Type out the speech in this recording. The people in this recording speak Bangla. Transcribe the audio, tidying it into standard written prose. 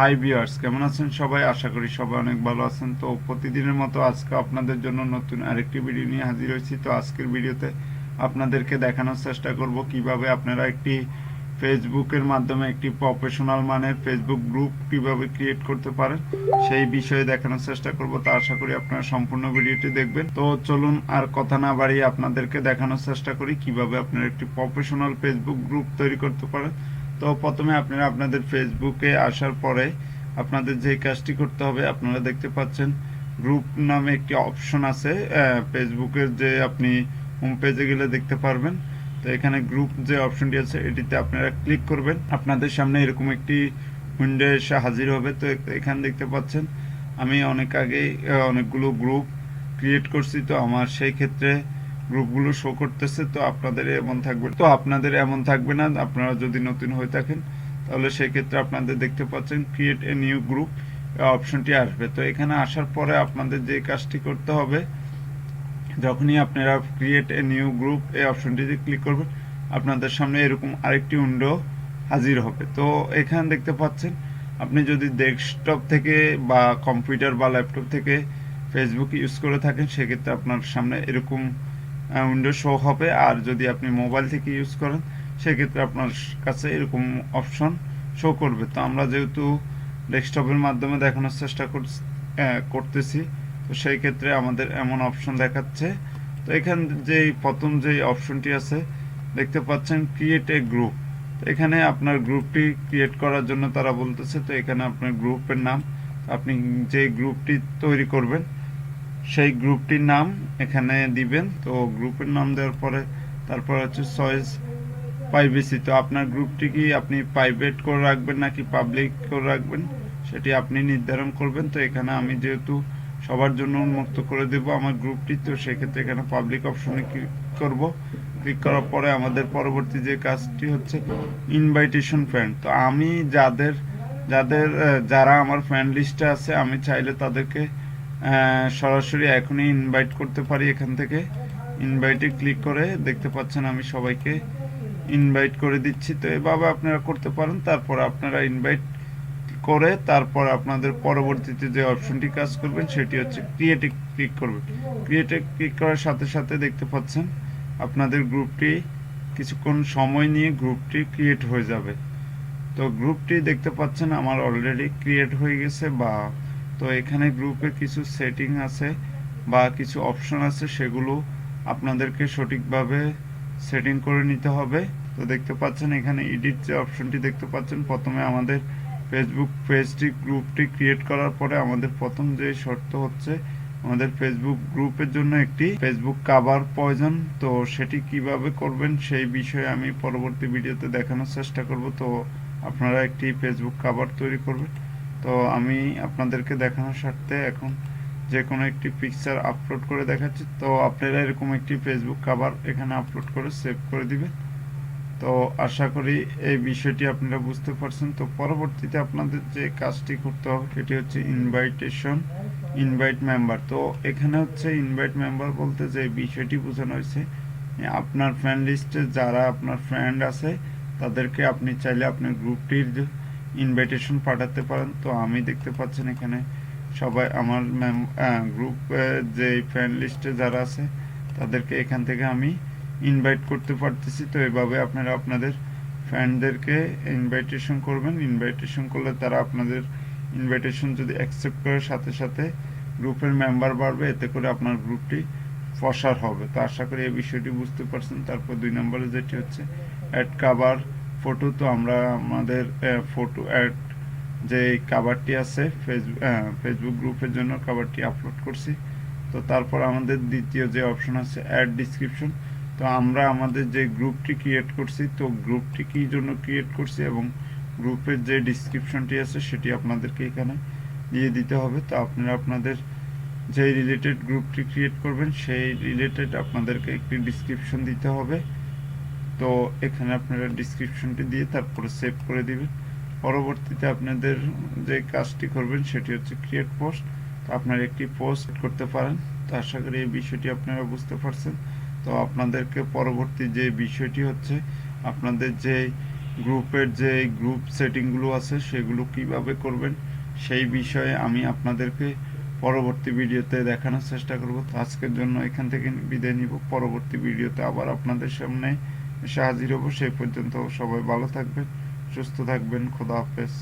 হাই ভিউয়ার্স, কেমন আছেন সবাই? আশা করি সবাই অনেক ভালো আছেন। তো প্রতিদিনের মতো আজকে আপনাদের জন্য নতুন আরেকটি ভিডিও নিয়ে হাজির হয়েছি। তো আজকের ভিডিওতে আপনাদেরকে দেখানোর চেষ্টা করব কিভাবে আপনারা একটি ফেসবুকের মাধ্যমে একটি প্রফেশনাল মানের ফেসবুক গ্রুপ কিভাবে ক্রিয়েট করতে পারেন সেই বিষয়ে দেখানোর চেষ্টা করব। তো আশা করি আপনারা সম্পূর্ণ ভিডিওটি দেখবেন। তো চলুন আর কথা না বাড়িয়ে আপনাদেরকে দেখানোর চেষ্টা করি কিভাবে আপনারা একটি প্রফেশনাল ফেসবুক গ্রুপ তৈরি করতে পারেন। তো প্রথমে আপনারা আপনাদের ফেসবুকে আসার পরে আপনাদের যে কাজটি করতে হবে, আপনারা দেখতে পাচ্ছেন গ্রুপ নামে একটি অপশন আছে ফেসবুকের, যে আপনি হোম পেজে গেলে দেখতে পারবেন। তো এখানে গ্রুপ যে অপশনটি আছে এটিতে আপনারা ক্লিক করবেন। আপনাদের সামনে এরকম একটি উইন্ডো এসে হাজির হবে। তো এখানে দেখতে পাচ্ছেন আমি অনেক আগেই অনেকগুলো গ্রুপ ক্রিয়েট করছি। তো আমার সেই ক্ষেত্রে গ্রুপগুলো শো করতেছে। তো আপনাদের এমন থাকবে না। আপনারা যদি নতুন হয়ে থাকেন তাহলে সেই ক্ষেত্রে আপনাদের দেখতে পাচ্ছেন ক্রিয়েট এ নিউ গ্রুপ অপশনটি আসবে। তো এখানে আসার পরে আপনাদের যে কাজটি করতে হবে, যখনই আপনারা ক্রিয়েট এ নিউ গ্রুপ এই অপশনটিতে ক্লিক করবেন, আপনাদের সামনে এরকম আরেকটি উইন্ডো হাজির হবে। তো এখানে দেখতে পাচ্ছেন আপনি যদি ডেস্কটপ থেকে বা কম্পিউটার বা ল্যাপটপ থেকে ফেসবুক ইউজ করে থাকেন সেক্ষেত্রে আপনার সামনে এরকম উইন্ডো শো হবে। আর যদি আপনি মোবাইল থেকে ইউজ করেন সেক্ষেত্রে আপনার কাছে এরকম অপশন শো করবে। তো আমরা যেহেতু ডেস্কটপের মাধ্যমে দেখানোর চেষ্টা করতেছি, তো সেই ক্ষেত্রে আমাদের এমন অপশন দেখাচ্ছে। তো এখানে যেই প্রথম যেই অপশনটি আছে দেখতে পাচ্ছেন ক্রিয়েট এ গ্রুপ। তো এখানে আপনার গ্রুপটি ক্রিয়েট করার জন্য তারা বলতেছে। তো এখানে আপনার গ্রুপের নাম, আপনি যে গ্রুপটি তৈরি করবেন সেই গ্রুপটির নাম এখানে দিবেন। তো গ্রুপের নাম দেওয়ার পরে তারপর হচ্ছে চয়েস প্রাইভেসি। তো আপনার গ্রুপটি কি আপনি প্রাইভেট করে রাখবেন নাকি পাবলিক করে রাখবেন সেটি আপনি নির্ধারণ করবেন। তো এখানে আমি যেহেতু সবার জন্য উন্মুক্ত করে দেব আমার গ্রুপটি, তো সেক্ষেত্রে এখানে পাবলিক অপশনে ক্লিক করব। ক্লিক করার পরে আমাদের পরবর্তী যে কাজটি হচ্ছে ইনভাইটেশন ফ্রেন্ড। তো আমি যাদের যাদের যারা আমার ফ্রেন্ড লিস্টে আছে আমি চাইলে তাদেরকে সরাসরি এখনই ইনভাইট করতে পারি। এখান থেকে ইনভাইটে ক্লিক করে দেখতে পাচ্ছেন আমি সবাইকে ইনভাইট করে দিচ্ছি। তো এভাবে আপনারা করতে পারেন। তারপর আপনারা ইনভাইট করে তারপর আপনাদের পরবর্তীতে যে অপশনটি কাজ করবেন সেটি হচ্ছে ক্রিয়েটে ক্লিক করবেন। ক্রিয়েটে ক্লিক করার সাথে সাথে দেখতে পাচ্ছেন আপনাদের গ্রুপটি কিছুক্ষণ সময় নিয়ে গ্রুপটি ক্রিয়েট হয়ে যাবে। তো গ্রুপটি দেখতে পাচ্ছেন আমার অলরেডি ক্রিয়েট হয়ে গেছে। তো এখানে গ্রুপে কিছু সেটিং আছে বা কিছু অপশন আছে, সেগুলো আপনাদেরকে সঠিকভাবে সেটিং করে নিতে হবে। তো দেখতে পাচ্ছেন এখানে এডিট যে অপশনটি দেখতে পাচ্ছেন, প্রথমে আমাদের ফেসবুক পেজটি গ্রুপটি ক্রিয়েট করার পরে আমাদের প্রথম যে শর্ত হচ্ছে আমাদের ফেসবুক গ্রুপের জন্য একটি ফেসবুক কভার প্রয়োজন। তো সেটি কিভাবে করবেন সেই বিষয়ে আমি পরবর্তী ভিডিওতে দেখানোর চেষ্টা করব। তো আপনারা একটি ফেসবুক কভার তৈরি করবেন। তো আমি আপনাদেরকে দেখানোর স্বার্থে এখন যে কোনো একটি পিকচার আপলোড করে দেখাচ্ছি। তো আপনারা এরকম একটি ফেসবুক কভার এখানে আপলোড করে সেভ করে দিবেন। তো আশা করি এই বিষয়টি আপনারা বুঝতে পারছেন। তো পরবর্তীতে আপনাদের যে কাজটি করতে হবে সেটি হচ্ছে ইনভাইট মেম্বার। তো এখানে হচ্ছে ইনভাইট মেম্বার বলতে যে বিষয়টি বোঝানো হয়েছে, আপনার ফ্রেন্ড লিস্টে যারা আপনার ফ্রেন্ড আছে তাদেরকে আপনি চাইলে আপনার গ্রুপটির ইনভাইটেশন পাঠাতে পারেন। তো আমি দেখতে পাচ্ছেন এখানে সবাই আমার গ্রুপ যে ফ্রেন্ড লিস্টে যারা আছে তাদেরকে এখান থেকে আমি ইনভাইট করতে পারতেছি। তো এভাবে আপনারা আপনাদের ফ্রেন্ডদেরকে ইনভাইটেশন করবেন। ইনভাইটেশন করলে তারা আপনাদের ইনভাইটেশন যদি অ্যাকসেপ্ট করে সাথে সাথে গ্রুপের মেম্বার বাড়বে, এতে করে আপনার গ্রুপটি প্রসার হবে। তো আশা করি এই বিষয়টি বুঝতে পারছেন। তারপর 2 নম্বরে যেটি হচ্ছে অ্যাড কাভার ফটো। তো আমরা আমাদের ফটো অ্যাড যে কাভারটি আছে ফেসবুক গ্রুপের জন্য কাভারটি আপলোড করছি। তো তারপর আমাদের দ্বিতীয় যে অপশন আছে অ্যাড ডিসক্রিপশন। তো আমরা আমাদের যে গ্রুপটি ক্রিয়েট করছি, তো গ্রুপটি কী জন্য ক্রিয়েট করছি এবং গ্রুপের যে ডিসক্রিপশনটি আছে সেটি আপনাদেরকে এখানে দিয়ে দিতে হবে। তো আপনারা আপনাদের যে রিলেটেড গ্রুপটি ক্রিয়েট করবেন সেই রিলেটেড আপনাদেরকে একটি ডিসক্রিপশন দিতে হবে। তো এখানে আপনারা ডিসক্রিপশনটি দিয়ে তারপরে সেভ করে দিবেন। পরবর্তীতে আপনাদের যে কাজটি করবেন সেটি হচ্ছে ক্রিয়েট পোস্ট। তো আপনারা একটি পোস্ট করতে পারেন। তো আশা করি এই বিষয়টি আপনারা বুঝতে পারছেন। তো আপনাদেরকে পরবর্তী যে বিষয়টি হচ্ছে আপনাদের যে গ্রুপের যে গ্রুপ সেটিংগুলো আছে সেগুলো কিভাবে করবেন সেই বিষয়ে আমি আপনাদেরকে পরবর্তী ভিডিওতে দেখানোর চেষ্টা করব। তো আজকের জন্য এখান থেকে বিদায় নিব। পরবর্তী ভিডিওতে আবার আপনাদের সামনে এসে হাজির হব। সেই পর্যন্ত সবাই ভালো থাকবেন, সুস্থ থাকবেন। খোদা হাফেজ।